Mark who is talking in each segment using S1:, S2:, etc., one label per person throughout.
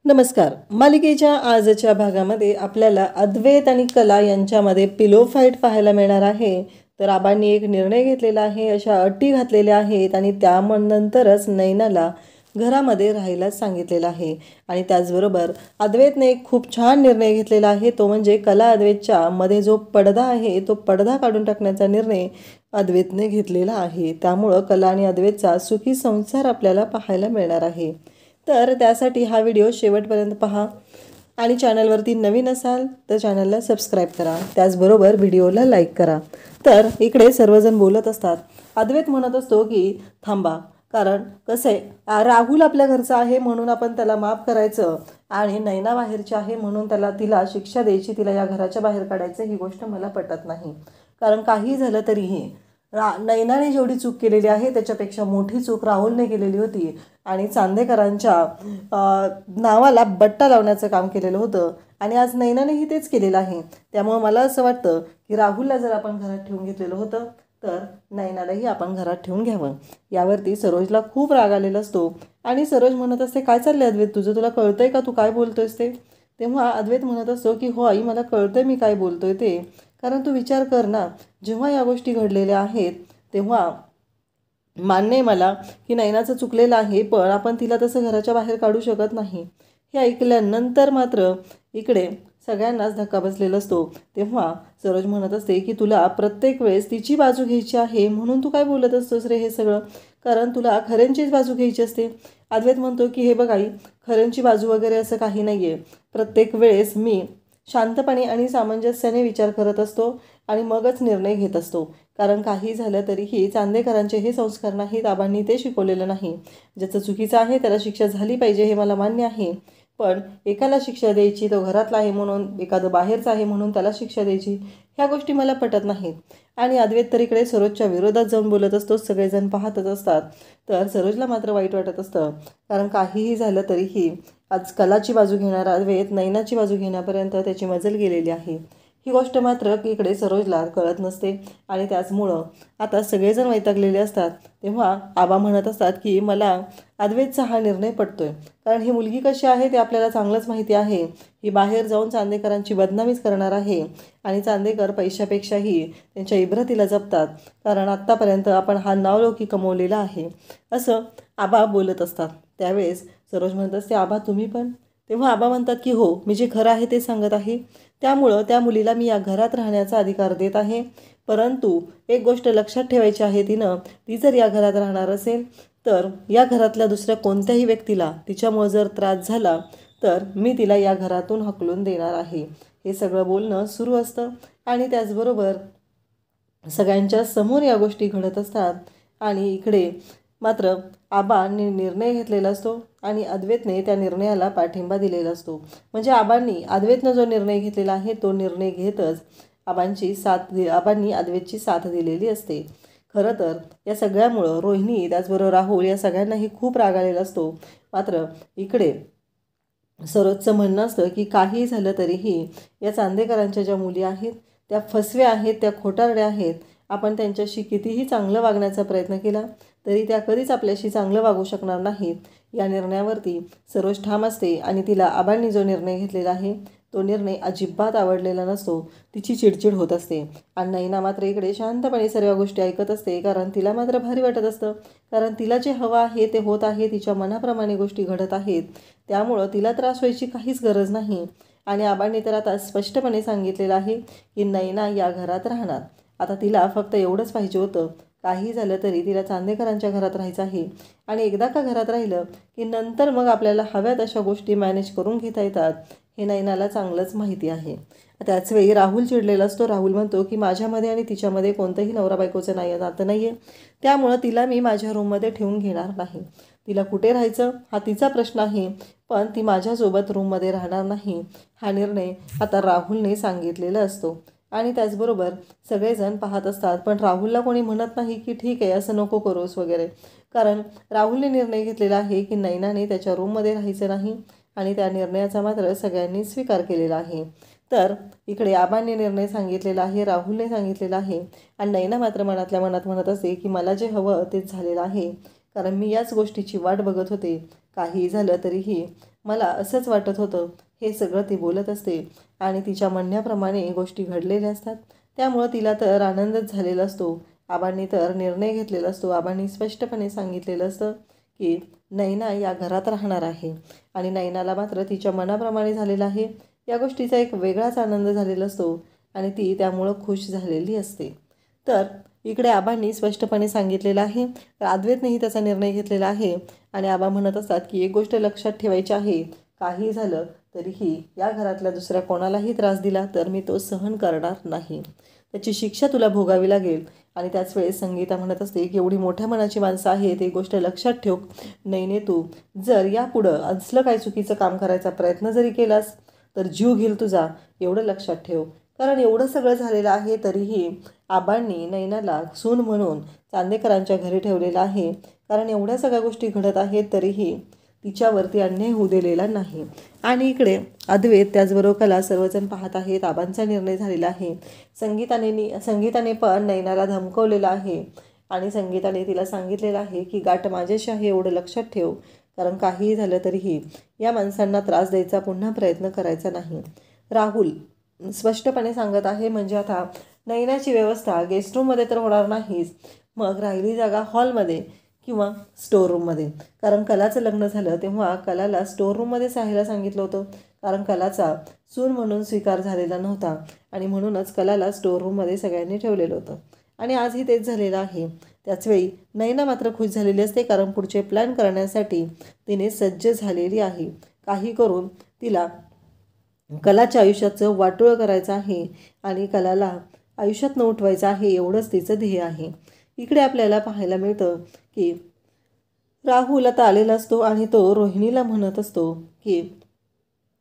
S1: नमस्कार. मालिकेच्या आजच्या भागामध्ये आपल्याला अद्वैत आणि कला यांच्यामध्ये पिलो फाईट पाहायला मिळणार आहे. तर आबांनी एक निर्णय घेतलेला आहे, अशा अटी घातलेल्या आहेत आणि त्यानंतरच नैनाला घरामध्ये राहायला सांगितलेलं आहे. आणि त्याचबरोबर अद्वैतने एक खूप छान निर्णय घेतलेला आहे, तो म्हणजे कला अद्वैतच्या मध्ये जो पडदा आहे तो पडदा काढून टाकण्याचा निर्णय अद्वैतने घेतलेला आहे. त्यामुळं कला आणि अद्वैतचा सुखी संसार आपल्याला पाहायला मिळणार आहे. तर त्यासाठी हा व्हिडिओ शेवटपर्यंत पहा आणि चॅनलवरती नवीन असाल तर चॅनलला सबस्क्राईब करा, त्याचबरोबर व्हिडिओला लाईक करा. तर इकडे सर्वजण बोलत असतात. अद्वैत म्हणत असतो की थांबा, कारण कसं आहे, राहुल आपल्या घरचा आहे म्हणून आपण त्याला माफ करायचं आणि नैना बाहेरची आहे म्हणून तिला शिक्षा द्यायची, तिला या घराच्या बाहेर काढायचं, ही गोष्ट मला पटत नाही. कारण काही झालं तरीही नैनाने जेवढी चूक केलेली आहे त्याच्यापेक्षा मोठी चूक राहुलने केलेली होती आणि चांदेकरांच्या नावाला बट्टा लावण्याचं काम केलेलं होतं आणि आज नैनानेही तेच केलेलं आहे. त्यामुळे मला असं वाटतं की राहुलला जर आपण घरात ठेवून घेतलेलं होतं तर नैनालाही आपण घरात ठेवून घ्यावं. यावरती सरोजला खूप राग आलेला असतो आणि सरोज म्हणत असते, काय चाललंय अद्वैत तुझं, तुला कळतंय का तू काय बोलतोयस ते? तेव्हा अद्वैत म्हणत असतो की हो आई, मला कळतंय मी काय बोलतोय ते. कारण तू विचार कर ना, जेव्हा या गोष्टी घडलेल्या आहेत तेव्हा मान्य आहे मला की नैनाचं चुकलेलं आहे, पण आपण तिला तसं घराच्या बाहेर काढू शकत नाही. हे ऐकल्यानंतर मात्र इकडे सगळ्यांनाच धक्का बसलेला असतो. तेव्हा सरोज म्हणत असते की तुला प्रत्येक वेळेस तिची बाजू घ्यायची आहे म्हणून तू काय बोलत असतोस रे हे सगळं, कारण तुला खऱ्यांचीच बाजू घ्यायची असते. अद्वैत म्हणतो की हे बघ आई, खऱ्यांची बाजू वगैरे असं काही नाही आहे. प्रत्येक वेळेस मी शांतपणे आणि सामंजस्याने विचार करत असतो आणि मगच निर्णय घेत असतो. कारण काही झालं तरीही चांदेकरांचे हे संस्कार नाहीत, आबांनी ते शिकवलेलं नाही. ज्याचं चुकीचं आहे त्याला शिक्षा झाली पाहिजे हे मला मान्य आहे, पण एकाला शिक्षा द्यायची, तो घरातला आहे म्हणून, एखादं बाहेरचं आहे म्हणून त्याला शिक्षा द्यायची, ह्या गोष्टी मला पटत नाहीत. आणि अद्वैत तर इकडे सरोजच्या विरोधात जाऊन बोलत असतो, सगळेजण पाहतच असतात. तर सरोजला मात्र वाईट वाटत असतं, कारण काहीही झालं तरीही आज कलाची बाजू घेणारा अद्वैत नैनाची बाजू घेण्यापर्यंत त्याची मजल गेलेली आहे. ही गोष्ट मात्र इकडे सरोजला कळत नसते आणि त्याचमुळं आता सगळेजण वैतागलेले असतात. तेव्हा आबा म्हणत असतात की मला अद्वैतचा हा निर्णय पटतोय, कारण ही मुलगी कशी आहे ते आपल्याला चांगलंच माहिती आहे. ही बाहेर जाऊन चांदेकरांची बदनामीच करणार आहे आणि चांदेकर पैशापेक्षाही त्यांच्या इब्रतीला जपतात, कारण आत्तापर्यंत आपण हा नावलौकिक कमवलेला आहे, असं आबा बोलत असतात. त्यावेळेस सरोज म्हणत असते, आबा तुम्ही पण? तेव्हा आबा म्हणतात की हो, मी जे खरं आहे ते सांगत आहे, त्यामुळं त्या मुलीला मी या घरात राहण्याचा अधिकार देत आहे. परंतु एक गोष्ट लक्षात ठेवायची आहे, ती जर या घरात राहणार असेल तर या घरातल्या दुसऱ्या कोणत्याही व्यक्तीला तिच्यामुळे जर त्रास झाला तर मी तिला या घरातून हकलून देणार आहे. हे सगळं बोलणं सुरू असतं आणि त्याचबरोबर सगळ्यांच्या समोर या गोष्टी घडत असतात. आणि इकडे मात्र आबांनी निर्णय घेतलेला असतो आणि अद्वैतने त्या निर्णयाला पाठिंबा दिलेला असतो. म्हणजे आबांनी अद्वैतनं जो निर्णय घेतलेला आहे तो निर्णय घेतच आबांनी अद्वैतची साथ दिलेली असते. खरं तर या सगळ्यामुळं रोहिणी त्याचबरोबर राहुल या सगळ्यांनाही खूप राग आलेला असतो. मात्र इकडे सरोजचं म्हणणं असतं की काही झालं तरीही या चांदेकरांच्या ज्या मुली आहेत त्या फसव्या आहेत, त्या खोटारड्या आहेत. आपण त्यांच्याशी कितीही चांगलं वागण्याचा प्रयत्न केला तरी त्या कधीच आपल्याशी चांगलं वागू शकणार नाहीत. या निर्णयावरती सरोज ठाम असते आणि तिला आबांनी जो निर्णय घेतलेला आहे तो निर्णय अजिबात आवडलेला नसतो. तिची चिडचिड होत असते आणि नैना मात्र इकडे शांतपणे सर्व गोष्टी ऐकत असते, कारण तिला मात्र भारी वाटत असतं, कारण तिला जे हवं आहे ते होत आहे, तिच्या मनाप्रमाणे गोष्टी घडत आहेत, त्यामुळं तिला त्रास व्हायची काहीच गरज नाही. आणि आबांनी तर आता स्पष्टपणे सांगितलेलं आहे की नैना या घरात राहणार. आता तिला फक्त एवढंच पाहिजे होतं, काही झालं तरी तिला चांदेकरांच्या घरात राहायचं आहे आणि एकदा का घरात राहिलं की नंतर मग आपल्याला हव्यात अशा गोष्टी मॅनेज करून घेता येतात, हे नैनाला चांगलंच माहिती आहे. त्याचवेळी राहुल चिडलेला असतो. राहुल म्हणतो की माझ्यामध्ये आणि तिच्यामध्ये कोणतंही नवरा बायकोचं नातं नाही आहे, त्यामुळं तिला मी माझ्या रूममध्ये ठेवून घेणार नाही. तिला कुठे राहायचं हा तिचा प्रश्न आहे, पण ती माझ्यासोबत रूममध्ये राहणार नाही, हा निर्णय आता राहुलने सांगितलेला असतो. आणि त्याचबरोबर सगळेजण पाहत असतात, पण राहुलला कोणी म्हणत नाही की ठीक आहे असं नको करूस वगैरे, कारण राहुलने निर्णय घेतलेला आहे की नैनाने त्याच्या रूममध्ये राहायचं नाही आणि त्या निर्णयाचा मात्र सगळ्यांनी स्वीकार केलेला आहे. तर इकडे आबांनी निर्णय सांगितलेला आहे, राहुलने सांगितलेला आहे आणि नैना मात्र मनातल्या मनात म्हणत असते की मला जे हवं तेच झालेलं आहे, कारण मी याच गोष्टीची वाट बघत होते. काही झालं तरीही मला असंच वाटत होतं, हे सगळं ती बोलत असते आणि तिच्या म्हणण्याप्रमाणे गोष्टी घडलेल्या असतात. त्यामुळं तिला तर आनंदच झालेला असतो. आबांनी तर निर्णय घेतलेला असतो. आबांनी स्पष्टपणे सांगितलेलं असतं की नैना या घरात राहणार आहे आणि नैनाला मात्र तिच्या मनाप्रमाणे झालेलं आहे. या गोष्टीचा एक वेगळाच आनंद झालेला असतो आणि ती त्यामुळं खुश झालेली असते. तर इकडे आबांनी स्पष्टपणे सांगितलेलं आहे, तर अद्वैतनेही त्याचा निर्णय घेतलेला आहे आणि आबा म्हणत असतात की एक गोष्ट लक्षात ठेवायची आहे, काही झालं तरीही या घरातल्या दुसऱ्या कोणालाही त्रास दिला तर मी तो सहन करणार नाही. त्याची शिक्षा तुला भोगावी लागेल. आणि त्याच वेळेस संगीता म्हणत असते की एवढी मोठ्या मनाची माणसं आहेत, एक गोष्ट लक्षात ठेव नैने, तू जर यापुढं असलं काही चुकीचं काम करायचा प्रयत्न जरी केलास तर जीव घेईल तुझा, एवढं लक्षात ठेव. कारण एवढं सगळं झालेलं आहे तरीही आबांनी नैनाला सून म्हणून चांदेकरांच्या घरी ठेवलेलं आहे. कारण एवढ्या सगळ्या गोष्टी घडत आहेत तरीही तिच्यावरती अन्याय होऊ दिलेला नाही. आणि इकडे अद्वैत त्याचबरोबर कला सर्वजण पाहत आहेत. आबांचा निर्णय झालेला आहे. संगीताने पण नैनाला धमकवलेलं आहे आणि संगीताने तिला सांगितलेलं आहे की गाठ माझ्याशी आहे एवढं लक्षात ठेव. कारण काहीही झालं तरीही या माणसांना त्रास द्यायचा पुन्हा प्रयत्न करायचा नाही. राहुल स्पष्टपणे सांगत आहे, म्हणजे आता नैनाची व्यवस्था गेस्ट रूममध्ये तर होणार नाहीच, मग राहिली जागा हॉलमध्ये किंवा स्टोर रूममध्ये. कारण कलाचं लग्न झालं तेव्हा कलाला स्टोर रूममध्ये राहायला सांगितलं होतं. कारण कलाचा सून म्हणून स्वीकार झालेला नव्हता आणि म्हणूनच कलाला स्टोर रूममध्ये सगळ्यांनी ठेवलेलं होतं आणि आजही तेच झालेलं आहे. त्याचवेळी नैना मात्र खुश झालेली असते, कारण पुढचे प्लॅन करण्यासाठी तिने सज्ज झालेली आहे. काही करून तिला कलाच्या आयुष्याचं वाटोळं करायचं आहे आणि कलाला आयुष्यात न उठवायचं आहे, एवढंच तिचं ध्येय आहे. इकडे आपल्याला पाहायला मिळतं की राहुल आता आलेला असतो आणि तो रोहिणीला म्हणत असतो की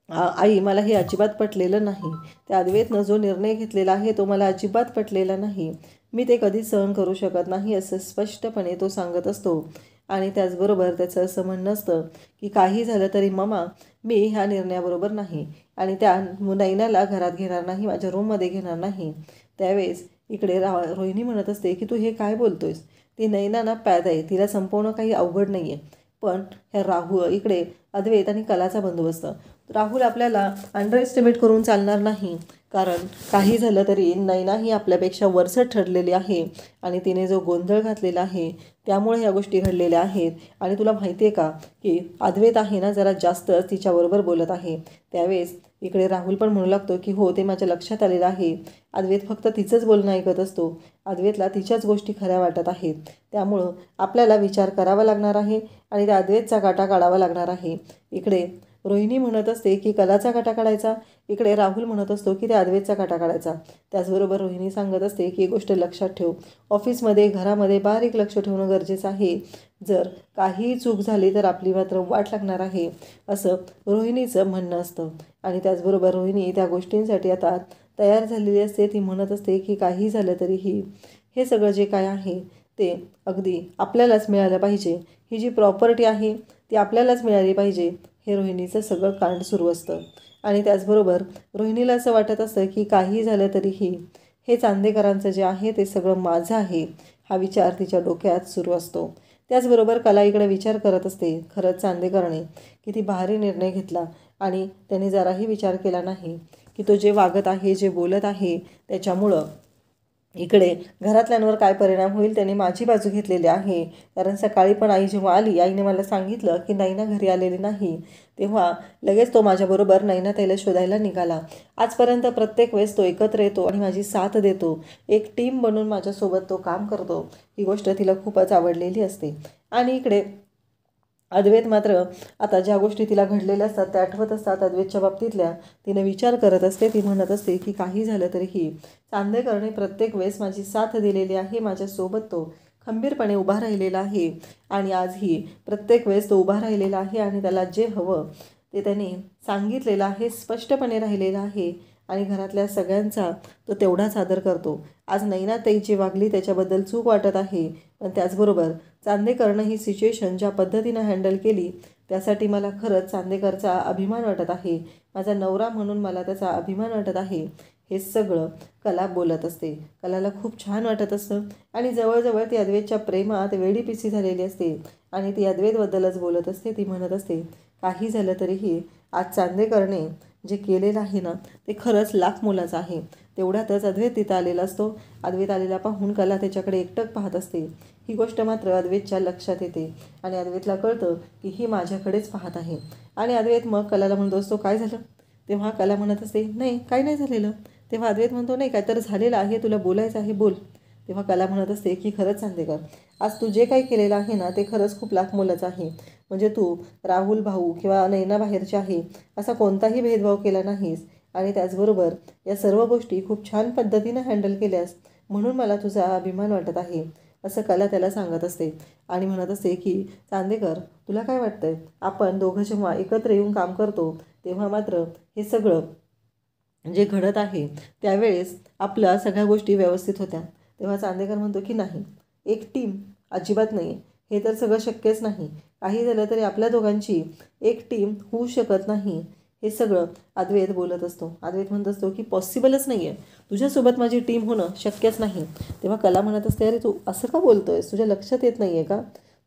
S1: आई, मला हे अजिबात पटलेलं नाही. त्या अद्वैतनं जो निर्णय घेतलेला आहे तो मला अजिबात पटलेला नाही. मी ते कधीच सहन करू शकत नाही, असं स्पष्टपणे तो सांगत असतो. आणि त्याचबरोबर त्याचं असं म्हणणं असतं की काही झालं तरी मामा, मी ह्या निर्णयाबरोबर नाही आणि त्या नैनाला घरात घेणार नाही, माझ्या रूममध्ये घेणार नाही. त्यावेळेस इकडे रोहिणी म्हणत असते की तू हे काय बोलतोयस? ती नैना ना पॅद आहे, तिला संपवणं काही अवघड नाही आहे. पण ह्या राहुल इकडे अद्वैत आणि कलाचा बंदोबस्त, राहुल आपल्याला अंडर एस्टिमेट करून चालणार नाही. कारण काही झालं तरी नैना ही आपल्यापेक्षा वरचढ ठरलेली आहे आणि तिने जो गोंधळ घातलेला आहे त्यामुळे या गोष्टी घडलेल्या आहेत. आणि तुला माहिती आहे का की अद्वैत आहे ना जरा जास्तच तिच्याबरोबर बोलत आहे. त्यावेळेस इकडे राहुल पण म्हणू लागतो की हो, ते माझ्या लक्षात आलेलं आहे. अद्वैत फक्त तिचंच बोलणं ऐकत असतो. अद्वैतला तिच्याच गोष्टी खऱ्या वाटत आहेत. त्यामुळं आपल्याला विचार करावा लागणार आहे आणि त्या अद्वैतचा गाठा काढावा लागणार आहे. इकडे रोहिणी म्हणत असते की कलाचा काटा काढायचा, इकडे राहुल म्हणत असतो की त्या अद्वैतचा काटा काढायचा. त्याचबरोबर रोहिणी सांगत असते की ही गोष्ट लक्षात ठेव, ऑफिसमध्ये घरामध्ये बारीक लक्ष ठेवणं गरजेचं आहे. जर काही चूक झाली तर आपली मात्र वाट लागणार आहे, असं रोहिणीचं म्हणणं असतं. आणि त्याचबरोबर रोहिणी त्या गोष्टींसाठी आता तयार झालेली असते. ती म्हणत असते की काही झालं तरीही हे सगळं जे काय आहे ते अगदी आपल्यालाच मिळालं पाहिजे. ही जी प्रॉपर्टी आहे ती आपल्यालाच मिळाली पाहिजे, हे रोहिणीचं सगळं कांड सुरू असतं. आणि त्याचबरोबर रोहिणीला असं वाटत असतं की काही झालं तरीही हे चांदेकरांचं जे आहे ते सगळं माझं आहे, हा विचार तिच्या डोक्यात सुरू असतो. त्याचबरोबर कला इकडे विचार करत असते, खरंच चांदेकरने किती भारी निर्णय घेतला आणि त्याने जराही विचार केला नाही की तो जे वागत आहे, जे बोलत आहे त्याच्यामुळं इकडे घरातल्यांवर काय परिणाम होईल. त्याने माझी बाजू घेतलेली आहे. कारण सकाळी पण आई जेव्हा आली, आईने मला सांगितलं की नैना घरी आलेली नाही, तेव्हा लगेच तो माझ्याबरोबर नैना ताईला शोधायला निघाला. आजपर्यंत प्रत्येक वेळेस तो एकत्र येतो आणि माझी साथ देतो, एक टीम बनून माझ्यासोबत तो काम करतो. ही गोष्ट तिला खूपच आवडलेली असते. आणि इकडे अद्वैत मात्र आता ज्या गोष्टी तिला घडलेल्या असतात त्या आठवत असतात अद्वैतच्या बाबतीतल्या. तिने विचार करत असते. ती म्हणत असते की काही झालं तरीही चांदेकरने प्रत्येक वेळेस माझी साथ दिलेली आहे, माझ्यासोबत तो खंबीरपणे उभा राहिलेला आहे आणि आजही प्रत्येक वेळेस तो उभा राहिलेला आहे आणि त्याला जे हवं ते त्याने सांगितलेलं आहे, स्पष्टपणे राहिलेलं आहे आणि घरातल्या सगळ्यांचा तो तेवढाच आदर करतो. आज नैनाताई जी वागली त्याच्याबद्दल चूक वाटत आहे, पण त्याचबरोबर चांदेकरनं ही सिच्युएशन ज्या पद्धतीनं हँडल केली त्यासाठी मला खरंच चांदेकरचा अभिमान वाटत आहे. माझा नवरा म्हणून मला त्याचा अभिमान वाटत आहे. हे सगळं कला बोलत असते. कलाला खूप छान वाटत असतं आणि जवळजवळ ती अद्वैतच्या प्रेमात वेडीपिसी झालेली असते आणि ती अद्वैतबद्दलच बोलत असते. ती म्हणत असते, काही झालं तरीही आज चांदेकरने जे केलेलं आहे ना ते खरंच लाख मोलाचं आहे. तेवढ्यातच अद्वैत तिथं आलेला असतो. अद्वैत आलेला पाहून कला त्याच्याकडे एकटक पाहत असते. ही गोष्ट मात्र अद्वैतच्या लक्षात येते आणि अद्वैतला कळतं की ही माझ्याकडेच पाहत आहे. आणि अद्वैत मग कलाला म्हणतो असतो, काय झालं? तेव्हा कला म्हणत असते, नाही काही नाही झालेलं. तेव्हा अद्वैत म्हणतो, नाही काय तर झालेलं आहे, तुला बोलायचं आहे, बोल. तेव्हा कला म्हणत असते की खरंच चांदेकर, आज तू जे काही केलेलं आहे ना ते खरंच खूप लाख मोलाचं आहे. म्हणजे तू राहुल भाऊ किंवा नैना बाहेरचे आहे असा कोणताही भेदभाव केला नाहीस आणि त्याचबरोबर या सर्व गोष्टी खूप छान पद्धतीनं हँडल केल्यास म्हणून मला तुझा अभिमान वाटत आहे, असं कला त्याला सांगत असते. आणि म्हणत असते की चांदेकर, तुला काय वाटतंय, आपण दोघं जेव्हा एकत्र येऊन काम करतो तेव्हा मात्र हे सगळं जे घडत आहे त्यावेळेस आपल्या सगळ्या गोष्टी व्यवस्थित होत्या. तेव्हा चांदेकर म्हणतो की नाही, एक टीम अजिबात नाही, हे तर सगळं शक्यच नाही. काही झालं तरी आपल्या दोघांची एक टीम होऊ शकत नाही, हे सगळं अद्वैत बोलत असतो. अद्वैत म्हणत असतो की पॉसिबलच नाही आहे, तुझ्यासोबत माझी टीम होणं शक्यच नाही. तेव्हा कला म्हणत असते, अरे तू असं का बोलतोयस, तुझ्या लक्षात येत नाही आहे का?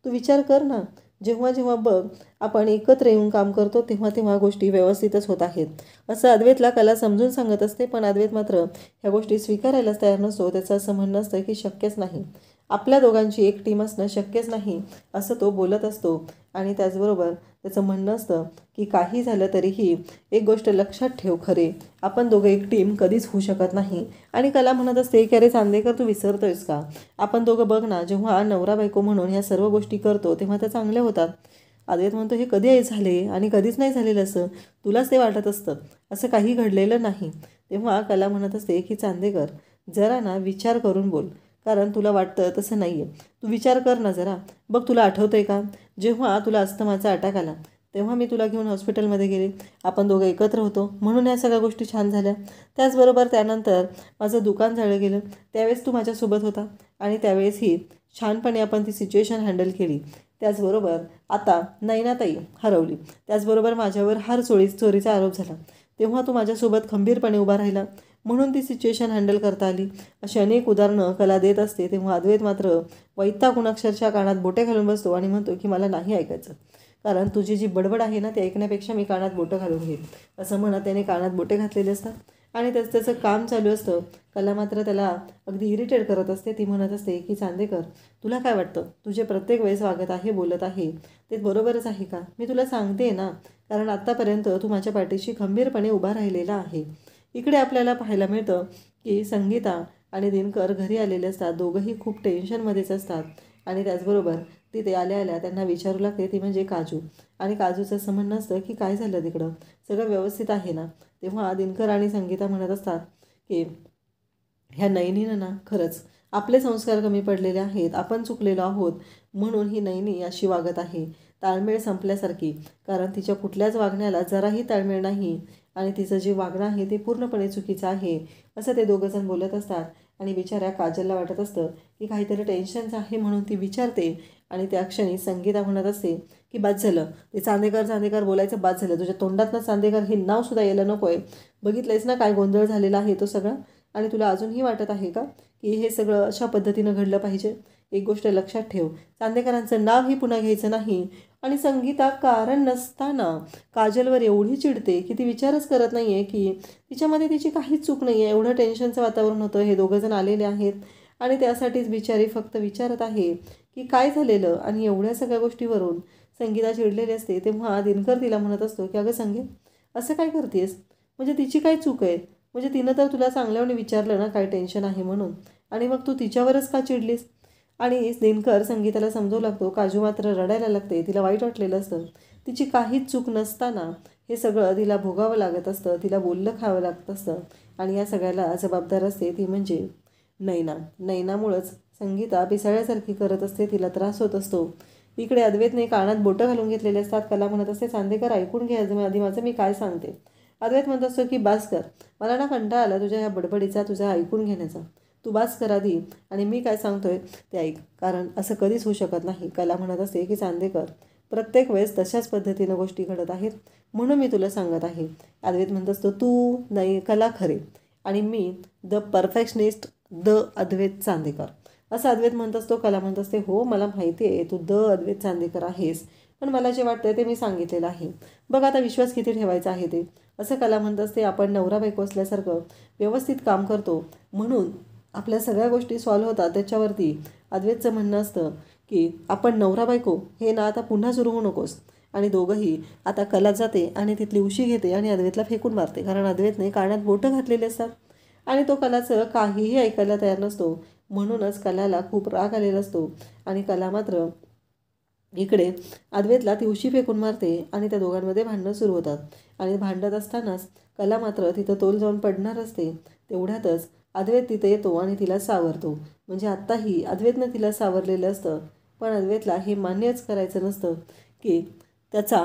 S1: तू विचार कर ना, जेव्हा जेव्हा बघ आपण एकत्र येऊन काम करतो तेव्हा तेव्हा गोष्टी व्यवस्थितच होत आहेत, असं अद्वैतला कला समजून सांगत असते. पण अद्वैत मात्र ह्या गोष्टी स्वीकारायलाच तयार नसतो. त्याचं असं म्हणणं असतं की शक्यच नाही, आपल्या दोघांची एक टीम असणं शक्यच नाही, असं तो बोलत असतो. आणि त्याचबरोबर त्याचं म्हणणं असतं की काही झालं तरीही एक गोष्ट लक्षात ठेव, खरे आपण दोघं एक टीम कधीच होऊ शकत नाही. आणि कला म्हणत असते की अरे चांदेकर, तू विसरतोयस का? आपण दोघं बघ ना, जेव्हा नवरा बायको म्हणून ह्या सर्व गोष्टी करतो तेव्हा त्या चांगल्या होतात. अद्वैत म्हणतो, हे कधी झाले आणि कधीच नाही झालेलं, असं तुलाच ते वाटत असतं, असं काही घडलेलं नाही. तेव्हा कला म्हणत असते की चांदेकर, जरा ना विचार करून बोल, कारण तुला वाटतं तसं नाही आहे. तू विचार कर ना जरा. बघ, तुला आठवतं आहे का, जेव्हा तुला अस्थमाचा अटॅक आला तेव्हा मी तुला घेऊन हॉस्पिटलमध्ये गेले, आपण दोघं एकत्र होतो म्हणून या सगळ्या गोष्टी छान झाल्या. त्याचबरोबर त्यानंतर माझं दुकान जाळलं गेलं, त्यावेळेस तू माझ्यासोबत होता आणि त्यावेळेसही छानपणे आपण ती सिच्युएशन हँडल केली. त्याचबरोबर आता नैनाताई हरवली, त्याचबरोबर माझ्यावर चोरीचा आरोप झाला, तेव्हा तू माझ्यासोबत खंबीरपणे उभा राहिला म्हणून ती सिच्युएशन हँडल करता आली. अशी अनेक उदाहरणं कला देत असते. तेव्हा अद्वैत मात्र वैतागून अक्षरशः कानात बोटे घालून बसतो आणि म्हणतो की मला नाही ऐकायचं, कारण तुझी जी बडबड आहे ना ते ऐकण्यापेक्षा मी कानात बोटं घालून घेईन, असं म्हणत त्याने कानात बोटे घातलेले असतात आणि त्याचं काम चालू असतं. कला मात्र त्याला अगदी इरिटेट करत असते. ती म्हणत असते की चांदेकर, तुला काय वाटतं, तुझे प्रत्येक वेळेस वागत आहे, बोलत आहे ते बरोबरच आहे का? मी तुला सांगते ना, कारण आत्तापर्यंत तू माझ्या पाठीशी खंबीरपणे उभा राहिलेला आहे. इकडे आपल्याला पाहायला मिळतं की संगीता आणि दिनकर घरी आलेले असतात. दोघंही खूप टेन्शनमध्येच असतात आणि त्याचबरोबर तिथे आल्या आल्या त्यांना विचारू लागते, ती म्हणजे काजू. आणि काजूचं असं म्हणणं असतं की काय झालं तिकडं, सगळं व्यवस्थित आहे ना? तेव्हा दिनकर आणि संगीता म्हणत असतात की ह्या नयनीनं ना खरंच आपले संस्कार कमी पडलेले आहेत, आपण चुकलेलो आहोत म्हणून ही नयनी अशी वागत आहे, ताळमेळ संपल्यासारखी, कारण तिच्या कुठल्याच वागण्याला जराही ताळमेळ नाही आणि तिचं जे वागणं आहे ते पूर्णपणे चुकीचं आहे, असं ते दोघंजण बोलत असतात. आणि बिचाऱ्या काजलला वाटत असतं की काहीतरी टेन्शनचं आहे म्हणून ती विचारते आणि त्या क्षणी संगीता म्हणत असते की बाद झालं, ते चांदेकर बोलायचं बाद झालं, तुझ्या तोंडातनं चांदेकर हे नावसुद्धा यायला नको आहे. बघितलंयस ना काय गोंधळ झालेला आहे तो सगळा, आणि तुला अजूनही वाटत आहे का की हे सगळं अशा पद्धतीनं घडलं पाहिजे? एक गोष्ट लक्षात ठेव, चांदेकरांचं नावही पुन्हा घ्यायचं नाही. आणि संगीता कारण नसताना काजलवर एवढी चिडते की ती विचारच करत नाही आहे की तिच्यामध्ये तिची काहीच चूक नाही आहे. एवढं टेन्शनचं वातावरण होतं, हे दोघंजण आलेले आहेत आणि त्यासाठीच बिचारी फक्त विचारत आहे की काय झालेलं. आणि एवढ्या सगळ्या गोष्टीवरून संगीता चिडलेली असते. तेव्हा दिनकर तिला म्हणत असतो की अगं संगे, असं काय करतेस, म्हणजे तिची काय चूक आहे, म्हणजे तिनं तर तुला चांगल्याने विचारलं ना काय टेन्शन आहे म्हणून, आणि मग तू तिच्यावरच का चिडलीस? आणि दिनकर संगीताला समजवू लागतो. काजू मात्र रडायला लागते, तिला वाईट वाटलेलं असतं, तिची काहीच चूक नसताना हे सगळं तिला भोगावं लागत असतं, तिला बोललं खावं लागत असतं आणि या सगळ्याला जबाबदार असते ती म्हणजे नैनामुळंच संगीता पिसाळ्यासारखी करत असते, तिला त्रास होत असतो. इकडे अद्वैतने कानात बोटं घालून घेतलेले असतात. कला म्हणत असते चांदेकर ऐकून घे आधी माझं मी काय सांगते. अद्वैत म्हणत असतो की बास कर, मला ना कंटाळा आला तुझ्या ह्या बडबडीचा, तुझा ऐकून घेण्याचा, तू बास कर आधी आणि मी काय सांगतोय ते ऐक, कारण असं कधीच होऊ शकत नाही. कला म्हणत असते की चांदेकर, प्रत्येक वेळेस तशाच पद्धतीनं गोष्टी घडत आहेत म्हणून मी तुला सांगत आहे. अद्वैत म्हणत असतो तू नाही कला खरे, आणि मी द परफेक्शनिस्ट द अद्वैत चांदेकर, असं अद्वैत म्हणत असतो. कला म्हणत असते, हो मला माहिती आहे तू द अद्वैत चांदेकर आहेस, पण मला जे वाटतं ते मी सांगितलेलं आहे. बघ आता विश्वास किती ठेवायचा आहे ते, असं कला म्हणत असते. आपण नवरा बायको असल्यासारखं व्यवस्थित काम करतो म्हणून आपल्या सगळ्या गोष्टी सॉल्व्ह होतात. त्याच्यावरती अद्वैतचं म्हणणं असतं की आपण नवरा बायको हे ना आता पुन्हा सुरू होऊ नकोस. आणि दोघंही आता कला जाते आणि तिथली उशी घेते आणि अद्वैतला फेकून मारते, कारण अद्वैतने कानात बोटं घातलेली असतात आणि तो कलाचं काहीही ऐकायला तयार नसतो. म्हणूनच कलाला खूप राग आलेला असतो आणि कला मात्र इकडे अद्वैतला ती उशी फेकून मारते आणि त्या दोघांमध्ये भांडणं सुरू होतात. आणि भांडत असतानाच कला मात्र तिथं तोल जाऊन पडणार असते. तेवढ्यातच अद्वैत तिथे येतो आणि तिला सावरतो. म्हणजे आत्ताही अद्वैतनं तिला सावरलेलं असतं, पण अद्वैतला हे मान्यच करायचं नसतं की त्याचा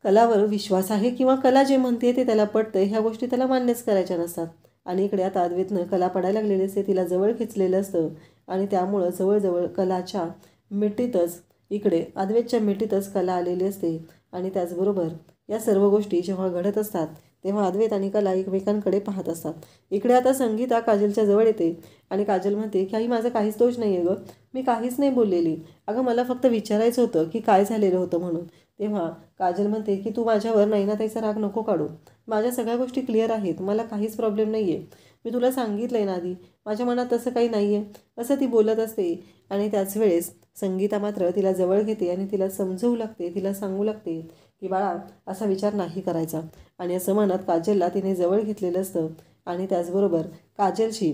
S1: कलावर विश्वास आहे किंवा कला जे म्हणते ते त्याला पटतं. ह्या गोष्टी त्याला मान्यच करायच्या नसतात. आणि इकडे आता अद्वैतनं कला पडायला लागलेली असते, तिला जवळ खेचलेलं असतं आणि त्यामुळं जवळजवळ कलाच्या मिठीतच इकडे अद्वैतच्या मिठीतच कला आलेली असते. आणि त्याचबरोबर या सर्व गोष्टी जेव्हा घडत असतात तेव्हा अद्वैत आणि कला एकमेकांकडे पाहत असतात. इकडे आता संगीता काजलच्या जवळ येते आणि काजल म्हणते की आई माझा काहीच दोष नाही आहे गं, मी काहीच नाही बोललेली, अगं मला फक्त विचारायचं होतं की काय झालेलं होतं म्हणून. तेव्हा काजल म्हणते की तू माझ्यावर नैनाताईचा राग नको काढू, माझ्या सगळ्या गोष्टी क्लिअर आहेत, मला काहीच प्रॉब्लेम नाही आहे, मी तुला सांगितलं आहे ना आधी, माझ्या मनात तसं काही नाही आहे, असं ती बोलत असते. आणि त्याच वेळेस संगीता मात्र तिला जवळ घेते आणि तिला समजवू लागते, तिला सांगू लागते की बाळा असा विचार नाही करायचा. आणि असं म्हणत काजलला तिने जवळ घेतलेलं असतं आणि त्याचबरोबर काजलशी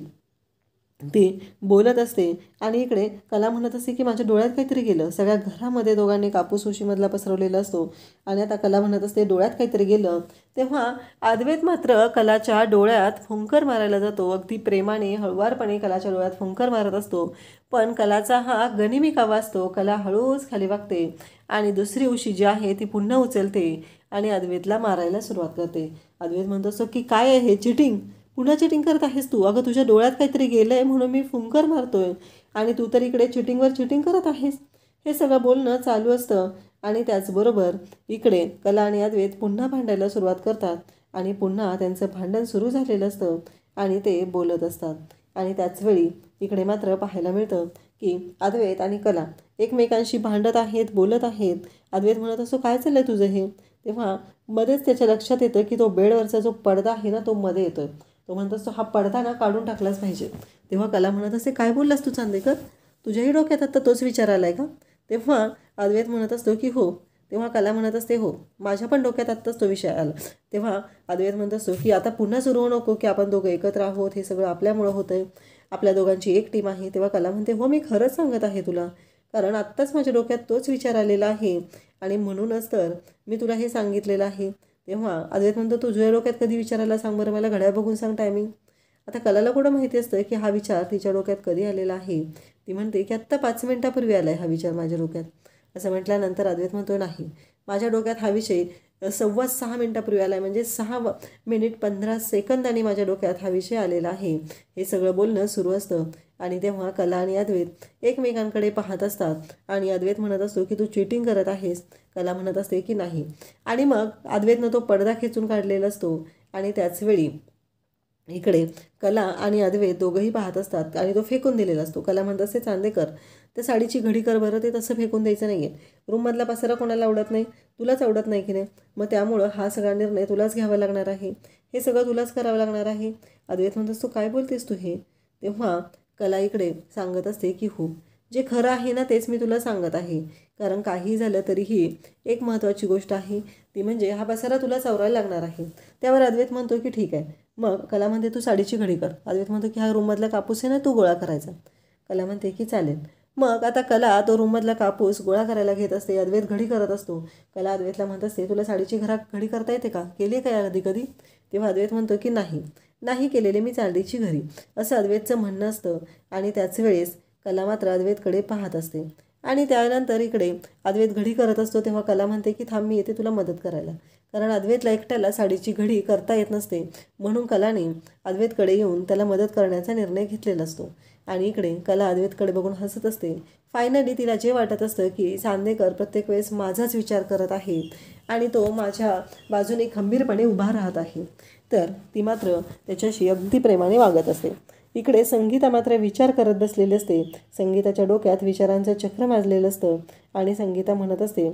S1: ती बोलत असते. आणि इकडे कला म्हणत असते की माझ्या डोळ्यात काहीतरी गेलं, सगळ्या घरामध्ये दोघांनी कापूस उशीमधला पसरवलेला असतो आणि आता कला म्हणत असते डोळ्यात काहीतरी गेलं. तेव्हा अद्वैत मात्र कलाच्या डोळ्यात फुंकर मारायला जातो, अगदी प्रेमाने हळुवारपणे कलाच्या डोळ्यात फुंकर मारत असतो. पण कलाचा हा गनिमी कावा असतो. कला हळूच खाली वागते आणि दुसरी उशी जी आहे ती पुन्हा उचलते आणि अद्वैतला मारायला सुरुवात करते. अद्वैत म्हणत असतो की काय आहे हे, चिटिंग, पुन्हा चिटिंग करत आहेस तू, अगं तुझ्या डोळ्यात काहीतरी गेलं आहे म्हणून मी फुंकर मारतोय आणि तू तर इकडे चिटिंगवर चिटिंग करत आहेस. हे सगळं बोलणं चालू असतं आणि त्याचबरोबर इकडे कला आणि अद्वैत पुन्हा भांडायला सुरुवात करतात आणि पुन्हा त्यांचं भांडण सुरू झालेलं असतं आणि ते बोलत असतात. आणि त्याचवेळी इकडे मात्र पाहायला मिळतं की अद्वैत आणि कला एकमेकांशी भांडत आहेत, बोलत आहेत. अद्वैत म्हणत असतो काय चाललंय तुझं हे. तेव्हा मध्येच त्याच्या लक्षात येतं की तो बेडवरचा जो पडदा आहे ना तो मध्ये येतोय. तो म्हणत असतो हा पडदा ना काढून टाकलाच पाहिजे. तेव्हा कला म्हणत असते काय बोललास तू चांदेकर, तुझ्याही डोक्यात आता तोच विचार आला आहे का. तेव्हा अद्वैत म्हणत असतो की हो. तेव्हा कला म्हणत असते हो माझ्या पण डोक्यात आत्ताच तो विषय आला. तेव्हा अद्वैत म्हणत असतो की आता पुन्हा सुरू होऊ नको की आपण दोघं एकत्र आहोत, हे सगळं आपल्यामुळं होतं आहे, आपल्या दोघांची एक टीम आहे. तेव्हा कला म्हणते हो मी खरंच सांगत आहे तुला, कारण आत्ताच माझ्या डोक्यात तोच विचार आलेला आहे आणि म्हणूनच तर मी तुला हे सांगितलेलं आहे. तेव्हा अद्वैत म्हणतो तुझ्या डोक्यात कधी विचारायला सांग बरं, मला घड्याळ बघून सांग टायमिंग. आता कलाला कुठं माहिती असतं की हा विचार तिच्या डोक्यात कधी आलेला आहे. ती म्हणते की आत्ता 5 मिनिटापूर्वी आला आहे हा विचार माझ्या डोक्यात. असं म्हटल्यानंतर अद्वैत म्हणतो नाही, माझ्या डोक्यात हा विषय 6.15 मिनिटापूर्वी आला आहे, म्हणजे 6 मिनिट 15 सेकंदांनी माझ्या डोक्यात हा विषय आलेला आहे. हे सगळं बोलणं सुरू असतं आणि तेव्हा कला आणि अद्वैत एकमेकांकडे पाहत असतात आणि अद्वैत म्हणत असतो की तू चिटिंग करत आहेस. कला म्हणत असते की नाही. आणि मग अद्वैतनं तो पडदा खेचून काढलेला असतो आणि त्याचवेळी इकडे कला आणि अद्वैत दोघंही पाहत असतात आणि तो फेकून दिलेला असतो. कला म्हणत असते चांदेकर त्या साडीची घडी कर बरं, ते तसं फेकून द्यायचं नाही आहे. रूममधला पसारा कोणाला आवडत नाही, तुलाच आवडत नाही की नाही, मग त्यामुळं हा सगळा निर्णय तुलाच घ्यावा लागणार आहे, हे सगळं तुलाच करावं लागणार आहे. अद्वैत म्हणत असतो काय बोलतेस तू हे. तेव्हा कला इकडे सांगत असते की हो जे खरं आहे ना तेच मी तुला सांगत आहे, कारण काही झालं तरीही एक महत्त्वाची गोष्ट आहे ती म्हणजे हा पसारा तुला चवरायला लागणार आहे. त्यावर अद्वैत म्हणतो की ठीक आहे. मग कला म्हणते तू साडीची घडी कर. अद्वैत म्हणतो की हा रूममधला कापूस आहे ना तू गोळा करायचा. कला म्हणते की चालेल. मग आता कला तो रूममधला कापूस गोळा करायला घेत असते, अद्वैत घडी करत असतो. कला अद्वैतला म्हणत असते तुला साडीची घडी करता येते का, केली आहे का आधी कधी. तेव्हा अद्वैत म्हणतो की नाही केलेले मी साडीची घडी, असं अद्वैतचं म्हणणं असतं. आणि त्याच वेळेस कला मात्र अद्वैतकडे पाहत असते आणि त्यानंतर इकडे अद्वैत घडी करत असतो तेव्हा कला म्हणते की थांब मी येते तुला मदत करायला, कारण अद्वैतला एकट्याला साडीची घडी करता येत नसते. म्हणून कलाने अद्वैतकडे येऊन त्याला मदत करण्याचा निर्णय घेतलेला असतो. आणि इकडे कला अद्वैतकडे बघून हसत असते. फायनली तिला जे वाटत असतं की चांदेकर प्रत्येक वेळेस माझाच विचार करत आहे आणि तो माझ्या बाजूने खंबीरपणे उभा राहत आहे, तर ती मात्र त्याच्याशी अगदी प्रेमाने वागत असते. इकडे संगीता मात्र विचार करत बसलेली असते. संगीताच्या डोक्यात विचारांचं चक्र माजलेलं असतं आणि संगीता म्हणत असते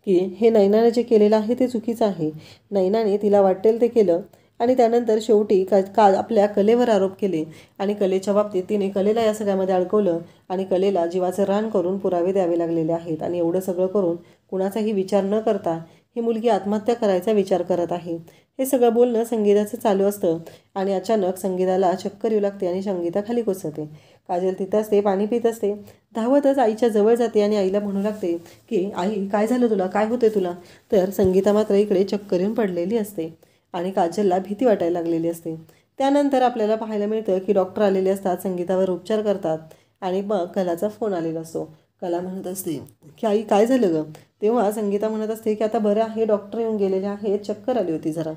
S1: की हे नैनाने जे केलेलं आहे ते चुकीचं आहे. नैनाने तिला वाटेल ते केलं आणि त्यानंतर शेवटी आपल्या कलेवर आरोप केले आणि कलेच्या बाबतीत तिने कलेला या सगळ्यामध्ये अडकवलं आणि कलेला जीवाचं रान करून पुरावे द्यावे लागलेले आहेत. आणि एवढं सगळं करून कुणाचाही विचार न करता ही मुलगी आत्महत्या करायचा विचार करत आहे. हे सगळं बोलणं संगीताचं चालू असतं आणि अचानक संगीताला चक्कर येऊ लागते आणि संगीता खाली कोसळते. काजल तिथं असते, पाणी पित असते. धावतच आईच्या जवळ जाते आणि आईला म्हणू लागते की आई काय झालं तुला, काय होते तुला. तर संगीता मात्र इकडे चक्कर येऊन पडलेली असते आणि काजलला भीती वाटायला लागलेली असते. त्यानंतर आपल्याला पाहायला मिळतं की डॉक्टर आलेले असतात, संगीतावर उपचार करतात आणि मग कलाचा फोन आलेला असतो. कला म्हणत असते की आई काय झालं गं. तेव्हा संगीता म्हणत असते की आता बरं आहे, डॉक्टर येऊन गेलेले आहेत, चक्कर आली होती जरा.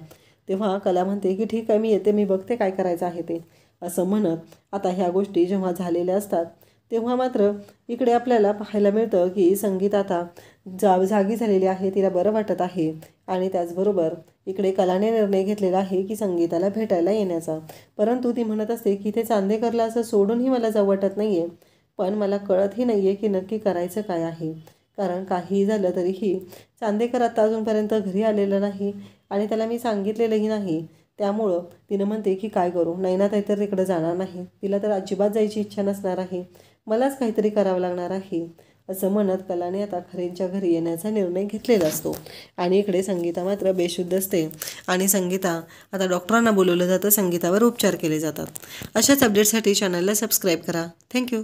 S1: तेव्हा कला म्हणते की ठीक आहे मी येते, मी बघते काय करायचं आहे ते. असं म्हणत आता ह्या गोष्टी जेव्हा झालेल्या असतात तेव्हा मात्र इकडे आपल्याला पाहायला मिळतं की संगीता आता जागी झालेली आहे, तिला बरं वाटत आहे. आणि त्याचबरोबर इकडे कलाने निर्णय घेतलेला आहे की संगीताला भेटायला येण्याचा. परंतु ती म्हणत असते की ते चांदेकरला असं सोडूनही मला जाऊ वाटत नाही आहे, पण मला कळतही नाही आहे की नक्की करायचं काय आहे. कारण काहीही झालं तरीही चांदेकर आता अजूनपर्यंत घरी आलेलं नाही आणि त्याला मी सांगितलेलंही नाही. त्यामुळं तिनं म्हणते की काय करू, नैनाताई तर तिकडं जाणार नाही, तिला तर अजिबात जायची इच्छा नसणार आहे, मलाच काहीतरी करावं लागणार आहे. असं म्हणत कलाने आता खरेंच्या घरी येण्याचा निर्णय घेतलेला असतो. आणि इकडे संगीता मात्र बेशुद्ध असते आणि संगीता आता डॉक्टरांना बोलवलं जातं, संगीतावर उपचार केले जातात. अशाच अपडेटसाठी चॅनलला सबस्क्राईब करा. थँक्यू.